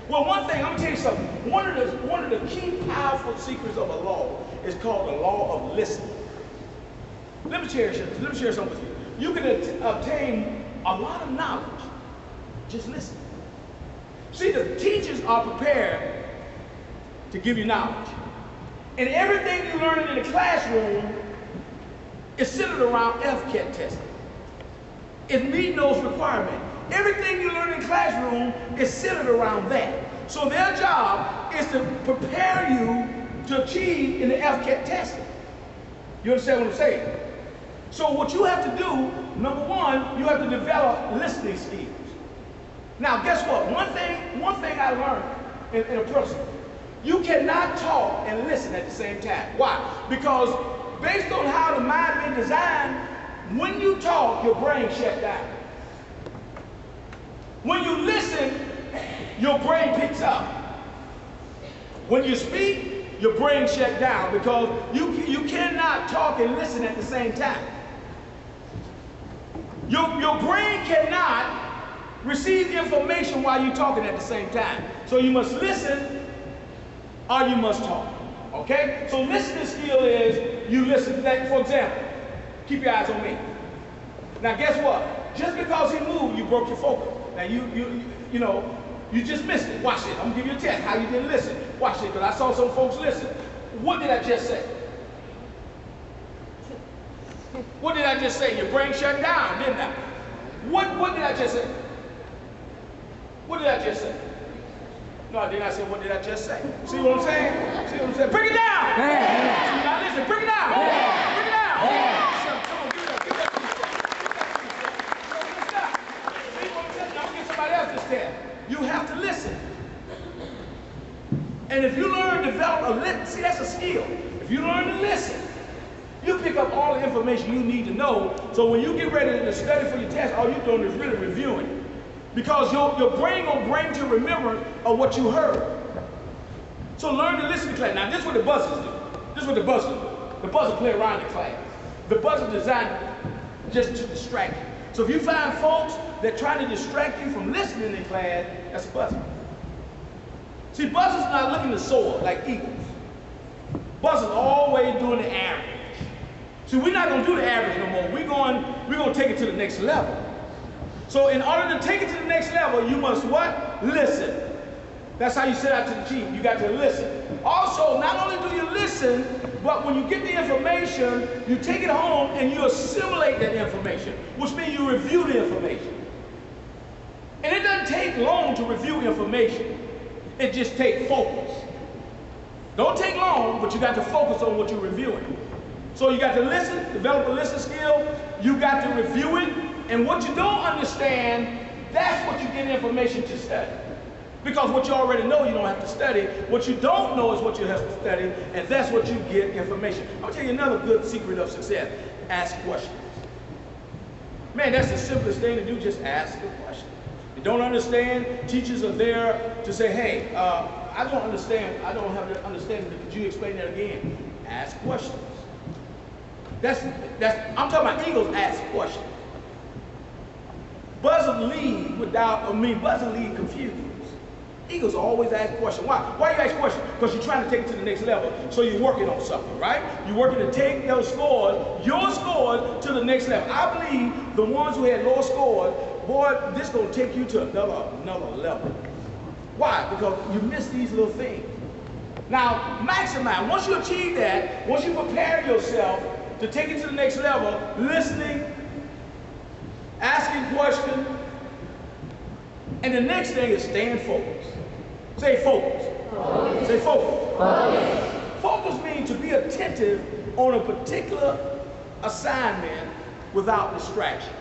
Well, one thing, I'm gonna tell you something. One of the key powerful secrets of a law is called the law of listening. Let me share something with you. You can obtain a lot of knowledge just listening. See, the teachers are prepared to give you knowledge. And everything you learn in the classroom is centered around FCAT testing. It meets those requirements. Everything you learn in the classroom is centered around that. So their job is to prepare you to achieve in the FCAT testing. You understand what I'm saying? So what you have to do, number one, you have to develop listening skills. Now, guess what? One thing I learned in a person, you cannot talk and listen at the same time. Why? Because based on how the mind been designed, when you talk, your brain shuts down. When you listen, your brain picks up. When you speak, your brain shuts down because you cannot talk and listen at the same time. Your brain cannot receive information while you're talking at the same time. So you must listen or you must talk. Okay? So listening skill is you listen. Like, for example, keep your eyes on me. Now guess what? Just because he moved, you broke your focus. Now you just missed it. Watch it. I'm gonna give you a test. How you didn't listen. Watch it, because I saw some folks listen. What did I just say? What did I just say? Your brain shut down, didn't I? What did I just say? What did I just say? No, I did not say what did I just say. See what I'm saying? See what I'm saying? Bring it down! Yeah. Now listen, bring it down! Yeah. Bring it down! Yeah. So, come on, give it up, give it up. See what I'm saying? Now I'm gonna get somebody else this test. You have to listen. And if you learn to develop a listen, see, that's a skill. If you learn to listen, you pick up all the information you need to know, so when you get ready to study for your test, all you're doing is really reviewing it. Because your brain will bring to remembrance of what you heard. So learn to listen to class. Now this is what the buzzers do. This is what the buzzers do. The buzzer play around in class. The buzzer designed just to distract you. So if you find folks that try to distract you from listening in class, that's a buzzer. See, buzzers not looking to soar like eagles. Buzzers always doing the average. See, we're not gonna do the average no more. We're gonna take it to the next level. So in order to take it to the next level, you must what? Listen. That's how you set out to the chief. You got to listen. Also, not only do you listen, but when you get the information, you take it home and you assimilate that information, which means you review the information. And it doesn't take long to review information. It just takes focus. Don't take long, but you got to focus on what you're reviewing. So you got to listen, develop a listening skill. You got to review it. And what you don't understand, that's what you get information to study. Because what you already know, you don't have to study. What you don't know is what you have to study, and that's what you get information. I'll tell you another good secret of success. Ask questions. Man, that's the simplest thing to do, just ask a question. You don't understand, teachers are there to say, hey, I don't understand, I don't have the understanding, could you explain that again? Ask questions. I'm talking about eagles ask questions. Buzzers lead buzzers lead confused. Eagles always ask questions. Why? Why you ask questions? Because you're trying to take it to the next level. So you're working on something, right? You're working to take those scores, your scores, to the next level. I believe the ones who had low scores, boy, this is going to take you to another level. Why? Because you miss these little things. Now, maximize. Once you achieve that, once you prepare yourself to take it to the next level, listening, asking questions, and the next thing is staying focused. Say focus. Focus. Say focus. Focus. Focus means to be attentive on a particular assignment without distraction.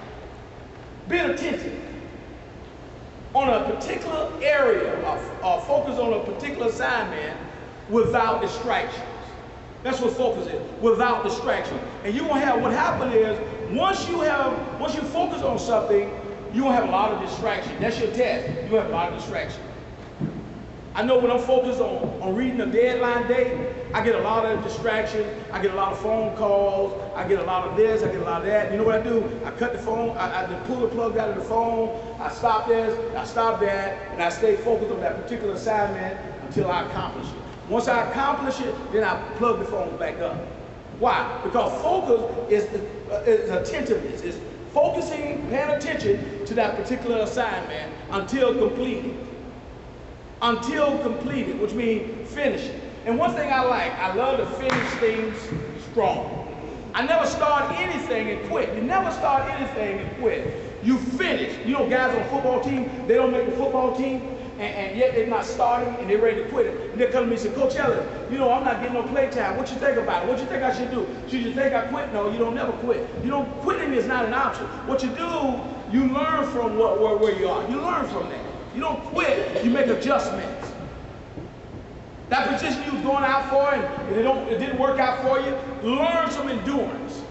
Being attentive on a particular area or focus on a particular assignment without distractions. That's what focus is, without distraction. And you won't have, what happens is, once you focus on something, you won't have a lot of distraction. That's your test. You have a lot of distraction. I know when I'm focused on reading a deadline date, I get a lot of distraction. I get a lot of phone calls. I get a lot of this. I get a lot of that. You know what I do? I cut the phone. I pull the plug out of the phone. I stop this. I stop that. And I stay focused on that particular assignment until I accomplish it. Once I accomplish it, then I plug the phone back up. Why? Because focus is attentiveness. It's focusing, paying attention to that particular assignment until completed. Until completed, which means finishing. And one thing I love to finish things strong. I never start anything and quit. You never start anything and quit. You finish. You know, guys on a football team, they don't make the football team, and yet they're not starting, and they're ready to quit it. And they come to me and say, Coach Ellis, you know, I'm not getting no play time. What you think about it? What you think I should do? Should you think I quit? No, you don't never quit. You don't, quitting is not an option. What you do, you learn from where you are. You learn from that. You don't quit, you make adjustments. That position you was going out for and it didn't work out for you, learn some endurance.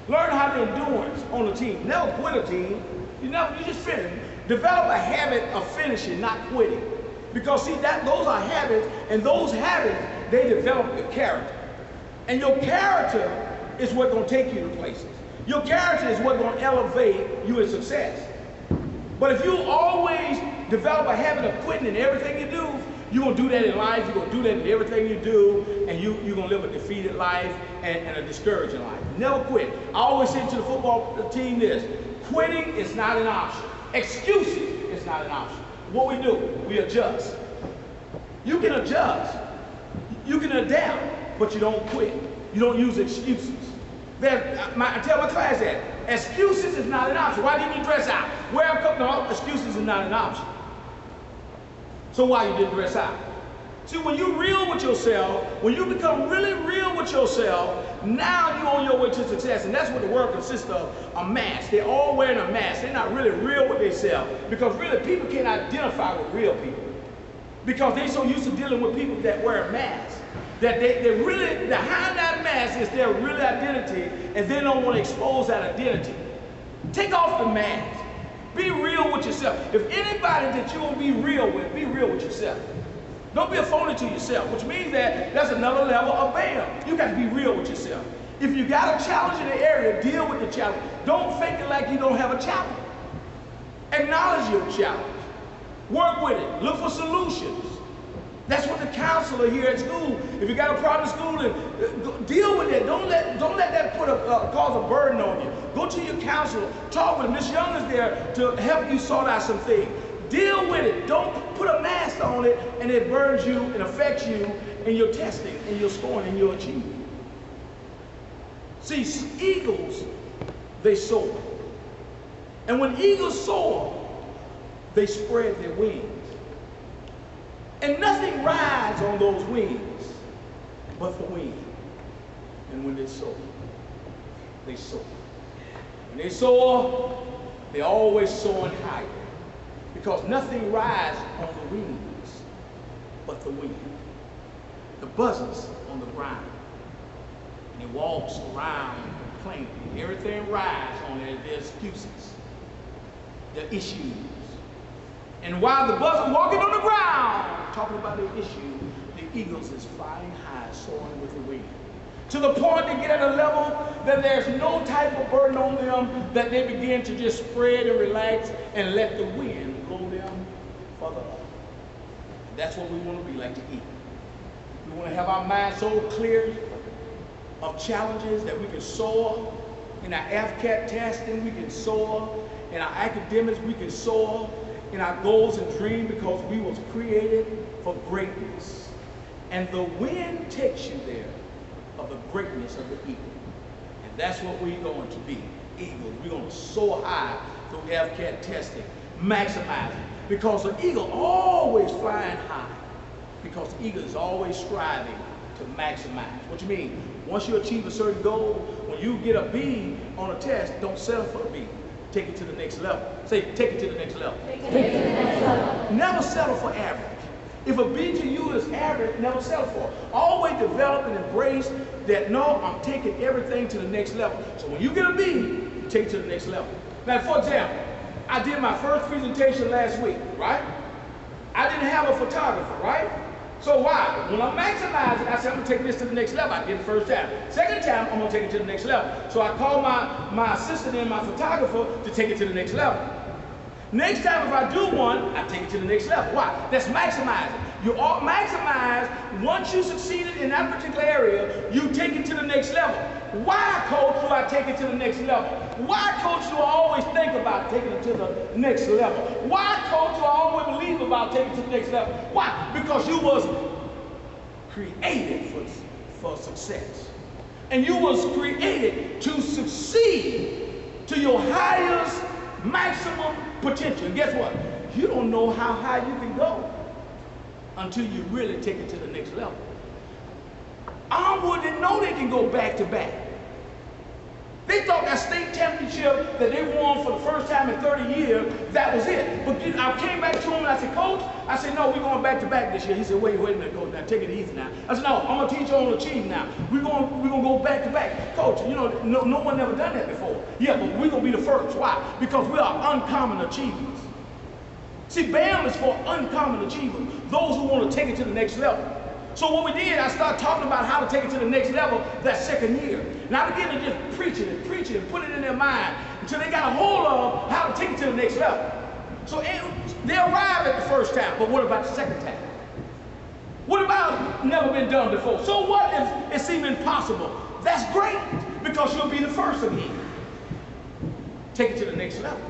Learn how to endurance on the team. Never quit a team. You just finish. Develop a habit of finishing, not quitting. Because see, those are habits, and those habits, they develop your character. And your character is what's going to take you to places. Your character is what's going to elevate you in success. But if you always develop a habit of quitting in everything you do, you're going to do that in life, you're going to do that in everything you do, and you're going to live a defeated life and a discouraging life. Never quit. I always say to the football team this: quitting is not an option. Excuses is not an option. What we do, we adjust. You can adjust. You can adapt, but you don't quit. You don't use excuses. I tell my class that excuses is not an option. Why didn't you dress out? Where I'm coming from, excuses is not an option. So why you didn't dress out? See, when you're real with yourself, when you become really real with yourself, now you're on your way to success. And that's what the world consists of, a mask. They're all wearing a mask. They're not really real with themselves. Because really, people can't identify with real people. Because they're so used to dealing with people that wear masks, that they really, behind that mask is their real identity, and they don't want to expose that identity. Take off the mask. Be real with yourself. If anybody that you will be real with yourself. Don't be a phony to yourself, which means that that's another level of bam. You got to be real with yourself. If you got a challenge in the area, deal with the challenge. Don't fake it like you don't have a challenge. Acknowledge your challenge. Work with it. Look for solutions. That's what the counselor here at school, if you got a problem in school, deal with it. Don't let that cause a burden on you. Go to your counselor, talk with him. Miss Young is there to help you sort out some things. Deal with it. Don't put a mask on it and it burns you and affects you in your testing and your scoring and your achievement. See, eagles, they soar. And when eagles soar, they spread their wings. And nothing rides on those wings but the wind. And when they soar, they soar. When they soar, they're always soaring higher. Because nothing rides on the wings but the wind. The buzzards on the ground. And it walks around complaining. Everything rides on their excuses, their issues. And while the buzzards walking on the ground, talking about their issue, the eagles is flying high, soaring with the wind. To the point they get at a level that there's no type of burden on them, that they begin to just spread and relax and let the wind blow them further up. That's what we want to be like the eagle. We want to have our mind so clear of challenges that we can soar. In our AFCAT testing, we can soar. In our academics, we can soar. In our goals and dreams, because we was created for greatness. And the wind takes you there of the greatness of the eagle. And that's what we're going to be, eagles. We're going to soar high through AFCAT testing, maximizing. Because the eagle always flying high. Because the eagle is always striving to maximize. What you mean? Once you achieve a certain goal, when you get a B on a test, don't settle for a B. Take it to the next level. Say, take it to the next level. Take it to the next level. Never settle for average. If a B to you is average, never settle for it. Always develop and embrace that, no, I'm taking everything to the next level. So when you get a B, you take it to the next level. Now, for example, I did my first presentation last week, right? I didn't have a photographer, right? So why? When I'm maximizing, I said, I'm gonna take this to the next level. I did the first time. Second time, I'm gonna take it to the next level. So I called my assistant and my photographer to take it to the next level. Next time, if I do one, I take it to the next level. Why? That's maximizing. You all maximize. Once you succeeded in that particular area, you take it to the next level. Why, coach, do I take it to the next level? Why, coach, do I always think about taking it to the next level? Why, coach, do I always believe about taking it to the next level? Why? Because you was created for success. And you was created to succeed to your highest maximum potential. And guess what? You don't know how high you can go until you really take it to the next level. Armwood didn't know they can go back to back. They thought that state championship that they won for the first time in 30 years, that was it. But I came back to him and I said, Coach, I said, no, we're going back to back this year. He said, wait a minute, Coach, now take it easy now. I said, no, I'm going to teach you on achieve now. We're going to go back to back. Coach, you know, no one ever done that before. Yeah, but we're going to be the first. Why? Because we are uncommon achievers. See, BAM is for uncommon achievers, those who want to take it to the next level. So what we did, I started talking about how to take it to the next level that second year. And I began to just preach it and put it in their mind until they got a hold of how to take it to the next level. So they arrived at the first time, but what about the second time? What about never been done before? So what if it seemed impossible? That's great, because you'll be the first again. Take it to the next level.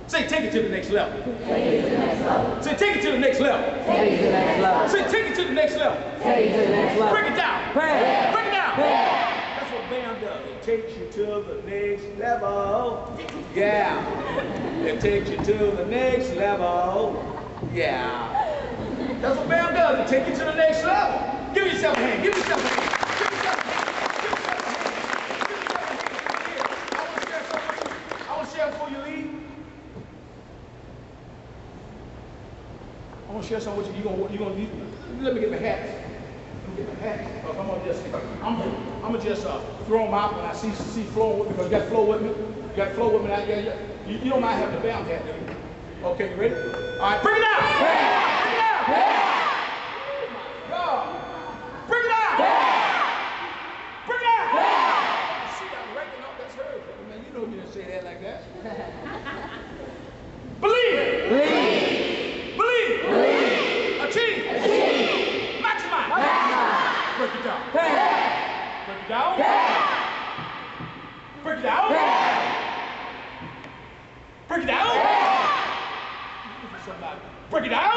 Say, take it to the next level. Take it to the next level. Say, take it to the next level. Take it to the next level. Say, take it to the next level. Take it to the next level. Break it down. Break it down. That's what BAM does. It takes you to the next level. Yeah. It takes you to the next level. Yeah. That's what BAM does. It takes you to the next level. Give yourself a hand. Give yourself a hand. Give yourself a hand. Give yourself a hand. Give yourself a hand. I want to share something with you. I want to share before you leave. I want to share something with you. Let me get my hat. Let me get my hat. Because I'm gonna just throw them out when I see flowing with me. Because you got flow with me. You got flow with me. You don't mind having the BAM hat, do you? Okay, you ready? All right, bring it out. Bring it out. Oh my God. Bring it out. Bring it out. See, I'm wrecking up. That's hers. Man, you know you didn't say that like that. Believe it. Believe. Believe. Believe. Achieve. Achieve. Maximize. Maximize. Break it down. Break it down. Break it down. Break it down. Somebody. Break it down.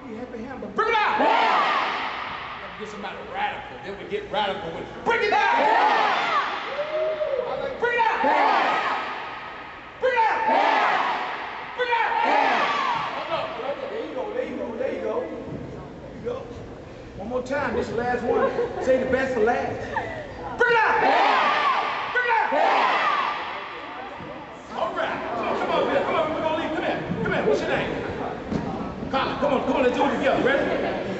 Be happy hand, but break it down. Get somebody radical. Then we get radical with it. Break it down. I like, bring it out. Bring it out. Bring it out. Oh, no. There you go. There you go. There you go. There you go. One more time. This is the last one. Say the best for last. Bring it out. Bring it out. All right. Come on, man. Come on. We're going to leave. Come here. Come here. What's your name? Colin. Come on. Let's do it together. Ready?